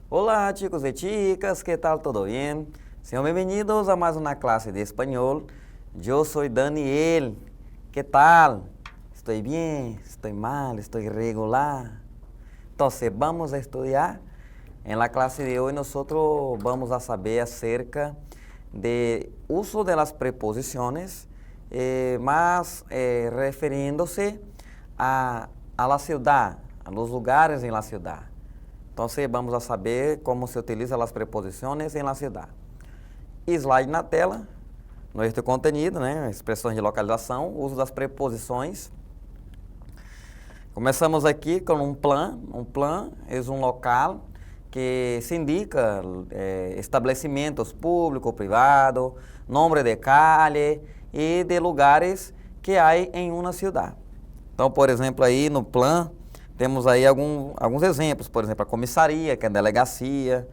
Hola chicos y chicas, ¿qué tal? ¿Todo bien? Sean bienvenidos a más una clase de español. Yo soy Daniel. ¿Qué tal? ¿Estoy bien? ¿Estoy mal? ¿Estoy regular? Entonces, vamos a estudiar. En la clase de hoy nosotros vamos a saber acerca de uso de las preposiciones, más refiriéndose a la ciudad, a los lugares en la ciudad. Entonces, vamos a saber como se utilizam as preposições em la ciudad. Slide na tela, nuestro contenido, né? Expressões de localização, uso das preposições. Começamos aqui com um plan. Um plan é um local que se indica estabelecimentos públicos, privados, nome de calle e de lugares que há em uma cidade. Então, por exemplo, aí no plan, temos aí alguns exemplos, por exemplo, a comissaria, que é a delegacia,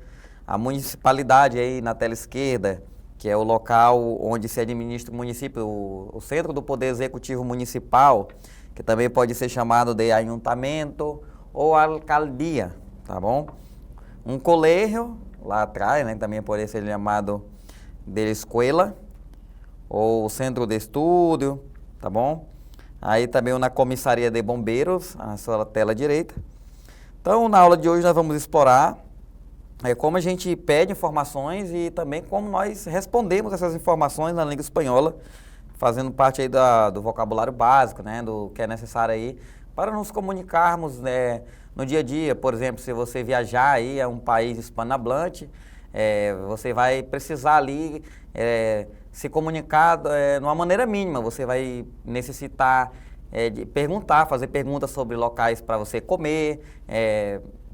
a municipalidade aí na tela esquerda, que é o local onde se administra o município, o centro do poder executivo municipal, que também pode ser chamado de ayuntamento ou alcaldia, tá bom? Um colégio, lá atrás, né, também pode ser chamado de escola, ou centro de estudo, tá bom? Aí também na comissaria de bombeiros, na sua tela direita. Então, na aula de hoje nós vamos explorar como a gente pede informações e também como nós respondemos essas informações na língua espanhola, fazendo parte aí do vocabulário básico, né, do que é necessário aí para nos comunicarmos, né, no dia a dia. Por exemplo, se você viajar aí a um país hispanohablante, você vai precisar ali se comunicar de uma maneira mínima. Você vai necessitar de perguntar, fazer perguntas sobre locais para você comer,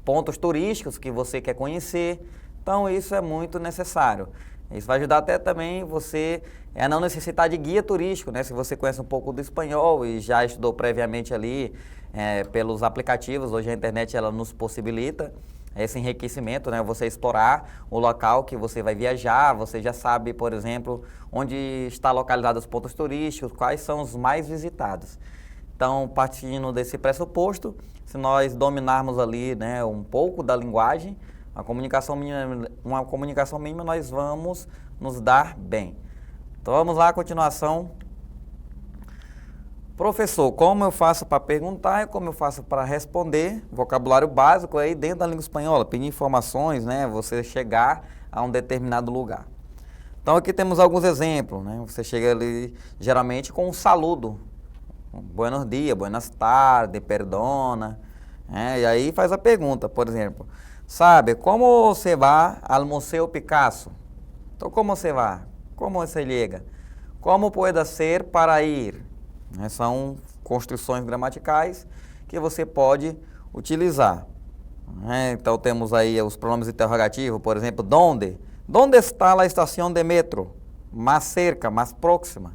pontos turísticos que você quer conhecer. Então, isso é muito necessário. Isso vai ajudar até também você a não necessitar de guia turístico, né? Se você conhece um pouco do espanhol e já estudou previamente ali pelos aplicativos, hoje a internet ela nos possibilita esse enriquecimento, né? Você explorar o local que você vai viajar, você já sabe, por exemplo, onde está localizado os pontos turísticos, quais são os mais visitados. Então, partindo desse pressuposto, se nós dominarmos ali, né, um pouco da linguagem, uma comunicação mínima, nós vamos nos dar bem. Então, vamos lá, continuação. Professor, como eu faço para perguntar e como eu faço para responder? Vocabulário básico aí dentro da língua espanhola, pedir informações, né? Você chegar a um determinado lugar. Então aqui temos alguns exemplos, né? Você chega ali geralmente com um saludo. Buenos dias, buenas tardes, perdona. E aí faz a pergunta, por exemplo. Sabe, como você vai ao Museu Picasso? Então como você vai? Como você chega? Como pode ser para ir? São construções gramaticais que você pode utilizar. Então temos aí os pronomes interrogativos, por exemplo, ¿dónde? ¿Dónde está a estação de metro? Mais cerca, mais próxima.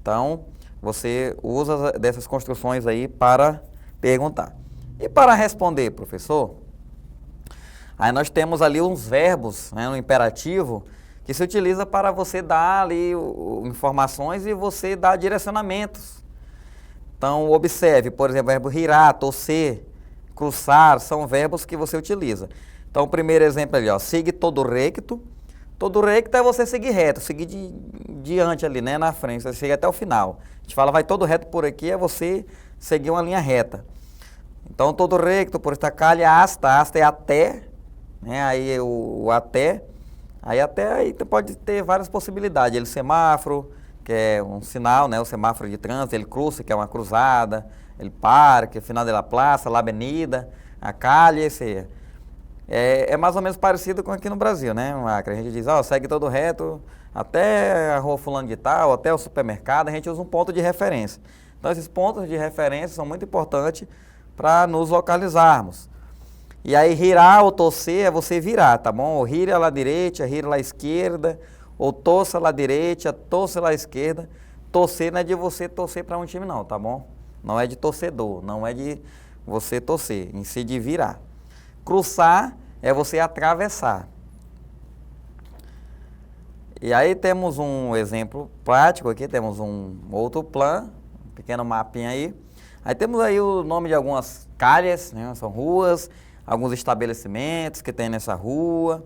Então, você usa dessas construções aí para perguntar. E para responder, professor? Aí nós temos ali uns verbos, né, no imperativo, que se utiliza para você dar ali informações e você dar direcionamentos. Então, observe, por exemplo, o verbo girar, torcer, cruzar, são verbos que você utiliza. Então, o primeiro exemplo ali, ó, sigue todo recto. Todo recto é você seguir reto, seguir diante ali, né, na frente, você chega até o final. A gente fala, vai todo reto por aqui, é você seguir uma linha reta. Então, todo recto, por esta calle, hasta é até, né, aí o até. Aí até aí pode ter várias possibilidades. Ele semáforo, que é um sinal, né? O semáforo de trânsito, ele cruza, que é uma cruzada, ele para, que é o final da praça, a avenida, a calle, esse é mais ou menos parecido com aqui no Brasil, né? A gente diz, segue todo reto, até a rua fulano de tal, até o supermercado, a gente usa um ponto de referência. Então esses pontos de referência são muito importantes para nos localizarmos. E aí, girar ou torcer é você virar, tá bom? Ou gira à direita, gira à esquerda, ou torça à direita, torça à esquerda. Torcer não é de você torcer para um time não, tá bom? Não é de torcedor, não é de você torcer, em si de virar. Cruzar é você atravessar. E aí temos um exemplo prático aqui, temos um outro plano, um pequeno mapinha aí. Aí temos aí o nome de algumas calles, né? São ruas. alguns estabelecimentos que tem nessa rua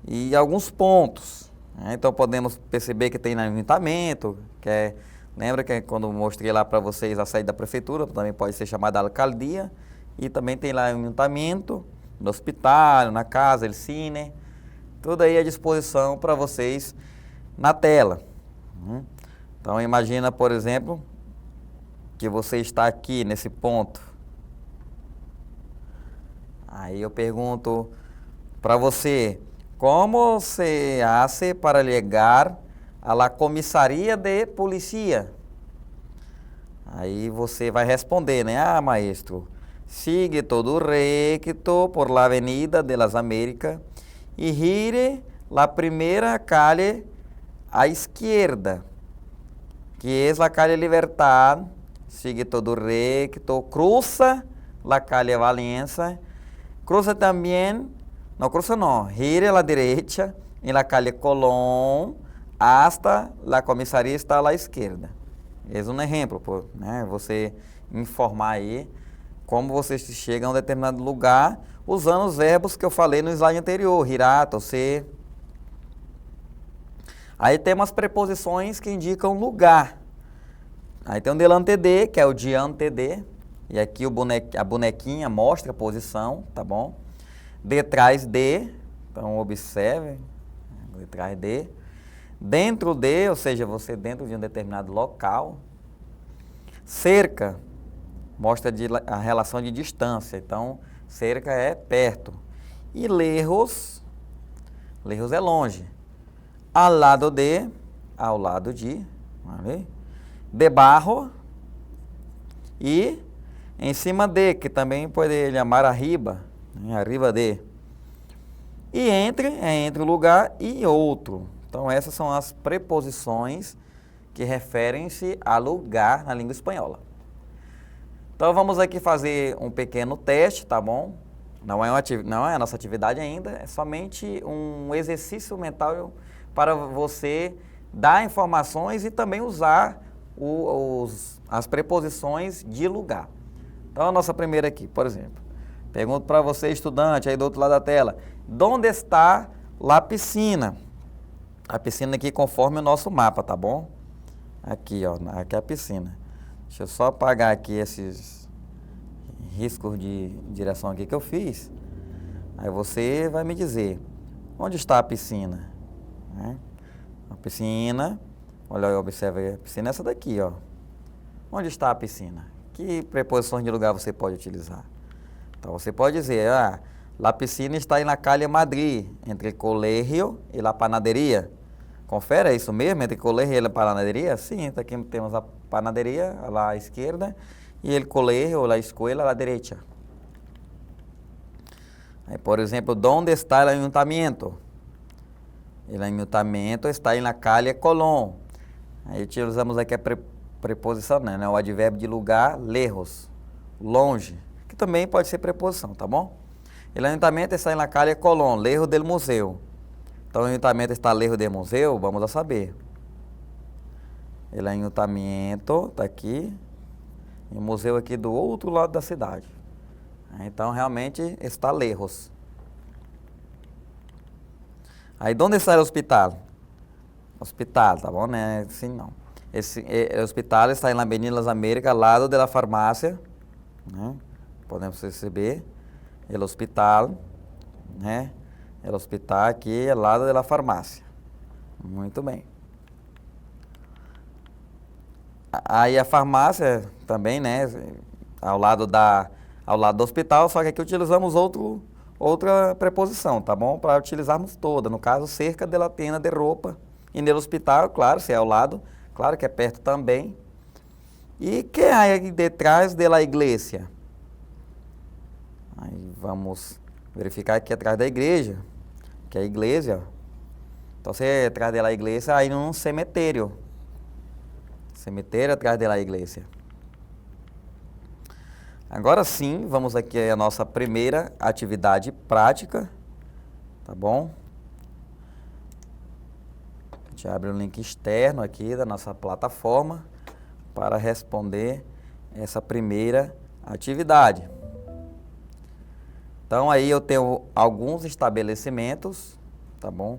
e alguns pontos, né? Então podemos perceber que tem Ayuntamiento, que é, lembra que quando eu mostrei lá para vocês a saída da prefeitura, também pode ser chamada alcaldia, e também tem lá Ayuntamiento, no hospital, na casa, el cine, tudo aí à disposição para vocês na tela. Então imagina, por exemplo, que você está aqui nesse ponto. Aí eu pergunto para você, como se hace para chegar a la comisaria de policía? Aí você vai responder, né? Ah, maestro, sigue todo recto por la avenida de las Américas y gire la primera calle a izquierda, que es la calle Libertad, sigue todo recto, cruza la calle Valencia, cruza también, no cruza no, gire a la derecha en la calle Colón hasta la comisaría está a la izquierda. É um exemplo, pô, né? Você informar aí como você chega a um determinado lugar usando os verbos que eu falei no slide anterior, girar, torcer. Aí tem umas preposições que indicam lugar. Aí tem o delante de, que é o diante de, e aqui a bonequinha mostra a posição, tá bom? Detrás de, então observe, detrás de. Dentro de, ou seja, você dentro de um determinado local. Cerca, mostra a relação de distância, então cerca é perto. E lejos, lejos é longe. Ao lado de, vale? Debaixo e em cima de, que também pode chamar arriba, né? Arriba de. E entre, é entre um lugar e outro. Então essas são as preposições que referem-se a lugar na língua espanhola. Então vamos aqui fazer um pequeno teste, tá bom? Não é a nossa atividade ainda, é somente um exercício mental para você dar informações e também usar as preposições de lugar. Então a nossa primeira aqui, por exemplo. Pergunto para você, estudante, aí do outro lado da tela. Onde está a piscina? A piscina aqui conforme o nosso mapa, tá bom? Aqui, ó, aqui é a piscina. Deixa eu só apagar aqui esses riscos de direção aqui que eu fiz. Aí você vai me dizer, onde está a piscina? Né? A piscina, olha, observa aí, a piscina é essa daqui, ó. Onde está a piscina? Que preposições de lugar você pode utilizar? Então você pode dizer, la piscina está na calle Madrid, entre colegio e la panaderia. Confere, é isso mesmo? Entre colegio e la panaderia? Sim, aqui temos a panaderia à esquerda e o colegio, a escola, à direita. Aí, por exemplo, onde está o ayuntamiento? O ayuntamiento está na calle Colón. Aí utilizamos aqui a preposição, né? O advérbio de lugar, lejos, longe, que também pode ser preposição, tá bom? O ayuntamiento está na calle Colón, lejos del museu. Então, o ayuntamiento está lejos do museu, vamos a saber. O ayuntamiento está aqui, e o museu aqui do outro lado da cidade. Então, realmente, está lejos. Aí, onde está o hospital? Hospital, tá bom, né? Sim, não. Esse hospital está na Avenida das Américas, ao lado da farmácia, né? Podemos perceber. O hospital, né? O hospital aqui ao lado da farmácia. Muito bem. Aí a farmácia também, né? Ao lado do hospital, só que aqui utilizamos outra preposição, tá bom? Para utilizarmos toda. No caso, cerca de la tienda de roupa. E no hospital, claro, se é ao lado, claro que é perto também. E que há aí detrás da igreja? Aí vamos verificar aqui atrás da igreja, que é a igreja. Então, se atrás da igreja, aí num cemitério. Cemitério atrás da igreja. Agora sim, vamos aqui à nossa primeira atividade prática, tá bom? A gente abre um link externo aqui da nossa plataforma para responder essa primeira atividade. Então aí eu tenho alguns estabelecimentos, tá bom?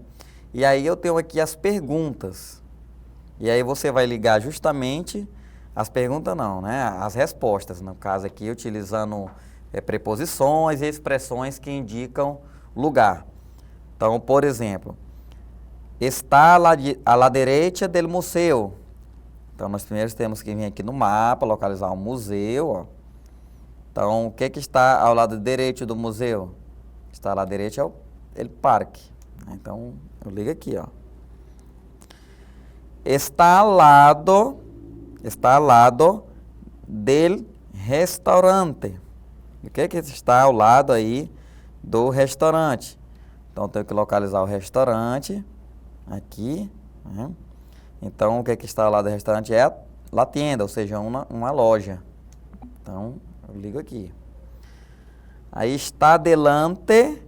E aí eu tenho aqui as perguntas. E aí você vai ligar justamente as perguntas não, né? As respostas, no caso aqui utilizando preposições e expressões que indicam lugar. Então, por exemplo, está à la derecha del museu. Então, nós primeiro temos que vir aqui no mapa, localizar o museu, ó. Então, o que está ao lado direito do museu? Está à la derecha é o parque. Então, eu ligo aqui, ó. Está ao lado del restaurante. O que está ao lado aí do restaurante? Então, eu tenho que localizar o restaurante aqui, né? Então, o que está ao lado do restaurante é a tienda, ou seja, uma loja. Então, eu ligo aqui. Aí está delante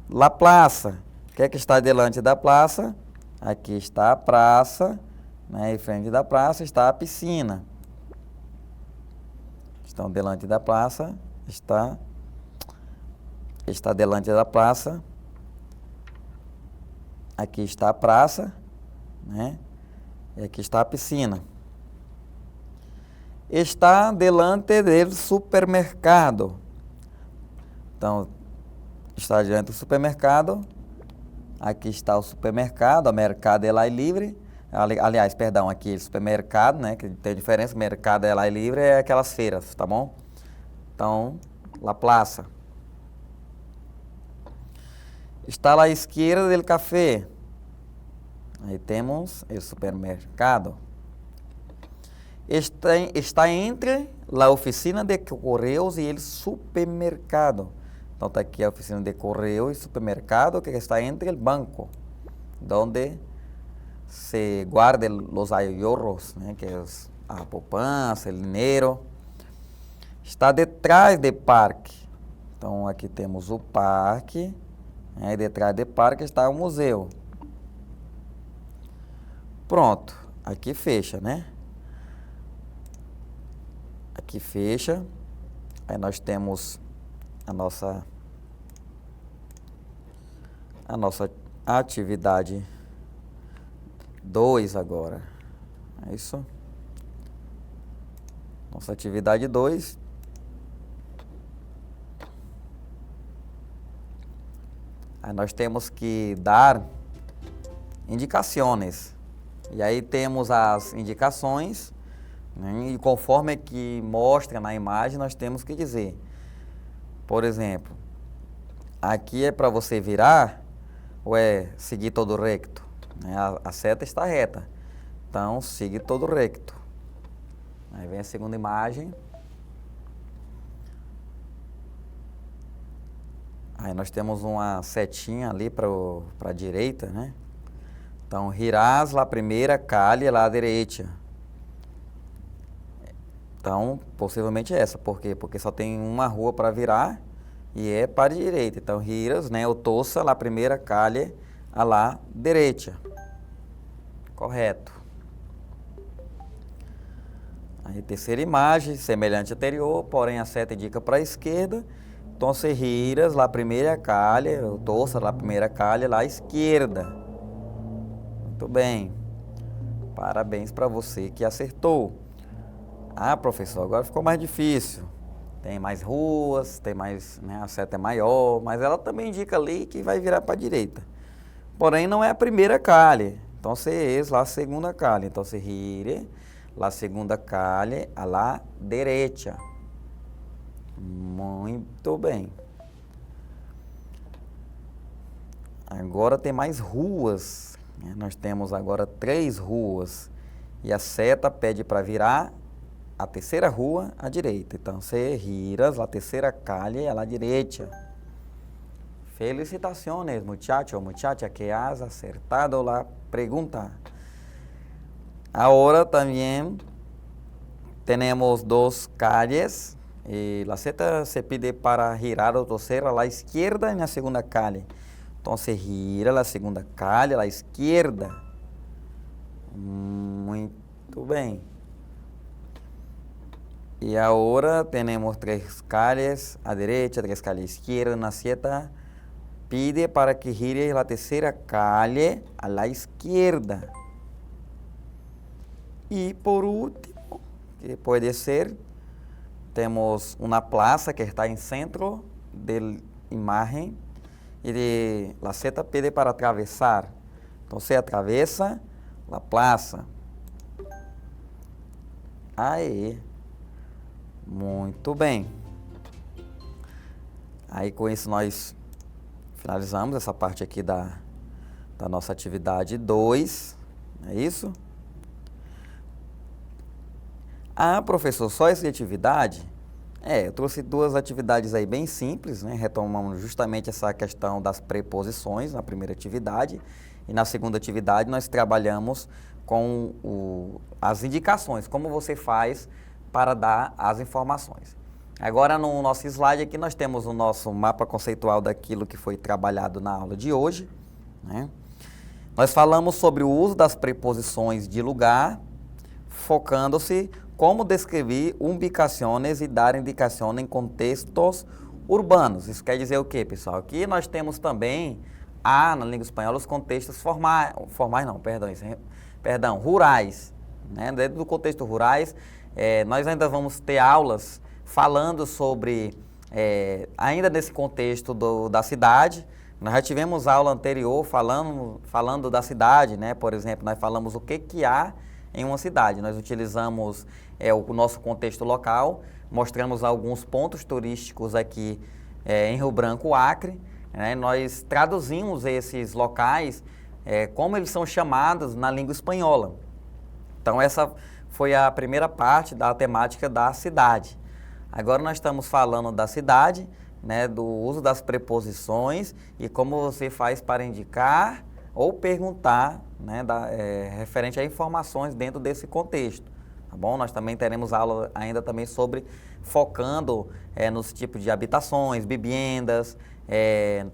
la plaza. O que está delante da praça? Aqui está a praça, né? Em frente da praça está a piscina. Então, delante da praça está delante da praça. Aqui está a praça, né? E aqui está a piscina. Está delante do supermercado. Então, está diante do supermercado. Aqui está o supermercado, o mercado é lá e livre. Aliás, perdão, aqui supermercado, né? Que tem diferença, mercado é lá e livre é aquelas feiras, tá bom? Então, la plaza. Está à esquerda del café. Aí temos o supermercado. Está entre a oficina de correios e o supermercado. Então está aqui a oficina de correio e supermercado que está entre o banco, onde se guarda os ahorros, né, que é a poupança, o dinheiro. Está detrás do parque. Então aqui temos o parque, né, e detrás do parque está o museu. Pronto, aqui fecha, né? Aqui fecha. Aí nós temos a nossa atividade 2 agora. É isso? Nossa atividade 2. Aí nós temos que dar indicações. E aí temos as indicações, né, e conforme que mostra na imagem, nós temos que dizer. Por exemplo, aqui é para você virar ou é seguir todo recto? Né? A seta está reta. Então, siga todo recto. Aí vem a segunda imagem. Aí nós temos uma setinha ali para a direita, né? Então, girás la primeira calle à la derecha. Então, possivelmente essa. Por quê? Porque só tem uma rua para virar e é para a direita. Então, giras, né? O tossa la primeira calle à la derecha. Correto. Aí, terceira imagem, semelhante à anterior, porém a seta indica para a esquerda. Então, se giras la primeira calle, o tossa la primeira calle à la esquerda. Muito bem. Parabéns para você que acertou. Ah, professor, agora ficou mais difícil. Tem mais ruas, tem mais, né, a seta é maior, mas ela também indica ali que vai virar para a direita. Porém, não é a primeira calle. Então, você é lá a segunda calle. Então, se gire la segunda calle à la derecha. Muito bem. Agora tem mais ruas. Nós temos agora 3 ruas. E a seta pede para virar a terceira rua à direita. Então, você giras a terceira calle à la derecha. Felicitaciones, muchacho o muchacha, que has acertado la pregunta. Ahora también tenemos 2 calles. Y la seta se pide para girar o torcer a la izquierda en la segunda calle. Entonces, gira la segunda calle a la izquierda. Muito bem. Y ahora tenemos 3 calles a derecha, 3 calles a izquierda. Nacieta pide para que gire la tercera calle a la izquierda. Y por último, que puede ser, tenemos una plaza que está en centro de la imagen y la seta pide para atravesar. Entonces atraviesa la plaza. Aí, muito bem. Aí com isso nós finalizamos essa parte aqui da nossa atividade 2, é isso? Ah, professor, só essa atividade? Eu trouxe 2 atividades aí bem simples, né? Retomamos justamente essa questão das preposições na primeira atividade. E na segunda atividade nós trabalhamos com as indicações, como você faz para dar as informações. Agora no nosso slide aqui nós temos o nosso mapa conceitual daquilo que foi trabalhado na aula de hoje, né? Nós falamos sobre o uso das preposições de lugar, focando-se como descrever ubicações e dar indicação em contextos urbanos. Isso quer dizer o quê, pessoal? Aqui nós temos também, na língua espanhola, os contextos rurais. Né? Dentro do contexto rurais, nós ainda vamos ter aulas falando sobre, ainda nesse contexto da cidade. Nós já tivemos aula anterior falando da cidade, né? Por exemplo, nós falamos o que há em uma cidade. Nós utilizamos o nosso contexto local, mostramos alguns pontos turísticos aqui em Rio Branco, Acre, né? Nós traduzimos esses locais como eles são chamados na língua espanhola. Então essa foi a primeira parte da temática da cidade. Agora nós estamos falando da cidade, né, do uso das preposições e como você faz para indicar ou perguntar, né, referente a informações dentro desse contexto, tá bom? Nós também teremos aula ainda também sobre focando nos tipos de habitações, vivendas,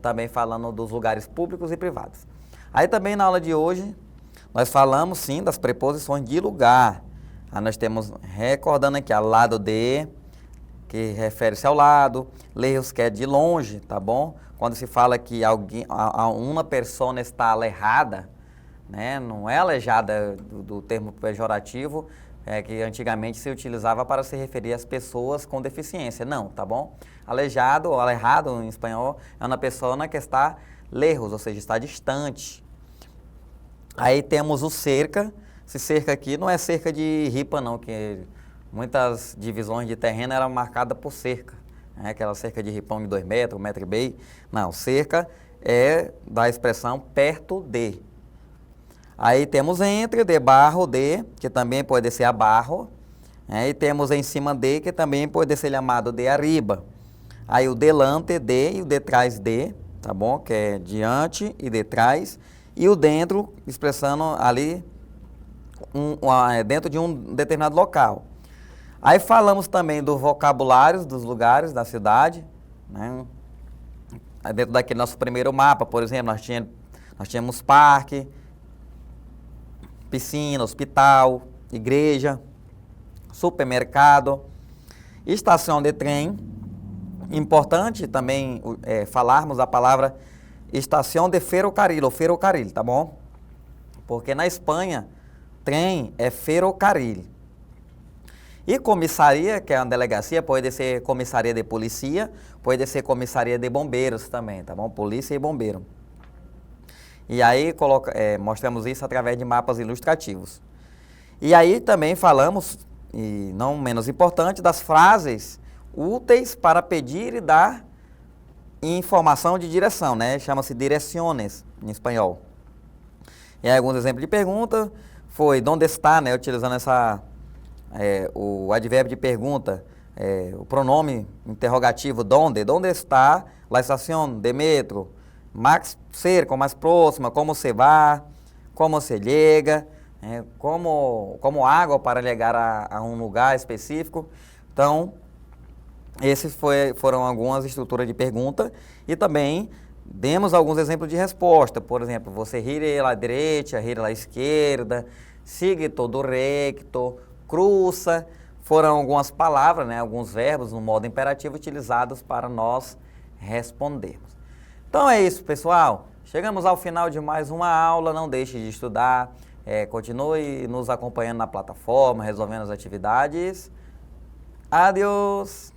também falando dos lugares públicos e privados. Aí também na aula de hoje nós falamos sim das preposições de lugar. Aí nós temos, recordando aqui, ao lado de, que refere-se ao lado, lejos que é de longe, tá bom? Quando se fala que uma pessoa está alejada, né? Não é alejada do termo pejorativo, que antigamente se utilizava para se referir às pessoas com deficiência. Não, tá bom? Aleijado ou alejado em espanhol é uma pessoa que está lejos, ou seja, está distante. Aí temos o cerca. Esse cerca aqui não é cerca de ripa não, que muitas divisões de terreno eram marcadas por cerca. Aquela cerca de ripão de 2 metros, 1 metro e meio. Não, cerca é da expressão perto de. Aí temos entre, debaixo de, que também pode ser abaixo. E temos em cima de, que também pode ser chamado de arriba. Aí o delante de e o detrás de, tá bom? Que é diante e detrás. E o dentro, expressando ali, dentro de um determinado local. Aí falamos também dos vocabulários dos lugares da cidade, né? Dentro daquele nosso primeiro mapa, por exemplo, nós tínhamos parque, piscina, hospital, igreja, supermercado, estação de trem. Importante também falarmos a palavra estação de ferrocarril, ou ferrocarril, tá bom? Porque na Espanha, trem é ferrocarril. E comissaria, que é uma delegacia, pode ser comissaria de polícia, pode ser comissaria de bombeiros também, tá bom? Polícia e bombeiro. E aí mostramos isso através de mapas ilustrativos. E aí também falamos, e não menos importante, das frases úteis para pedir e dar informação de direção, né? Chama-se direciones em espanhol. E aí alguns exemplos de pergunta foi onde está, né? Utilizando o advérbio de pergunta, o pronome interrogativo donde está a estação de metro, mais cerca, mais próxima, como se vai, como se chega, como água para chegar a um lugar específico. Então, esses foram algumas estruturas de pergunta e também demos alguns exemplos de resposta. Por exemplo, você gire à direita, gire à esquerda, sigue todo recto, cruza, foram algumas palavras, né, alguns verbos no modo imperativo utilizados para nós respondermos. Então é isso, pessoal. Chegamos ao final de mais uma aula. Não deixe de estudar. Continue nos acompanhando na plataforma, resolvendo as atividades. Adeus!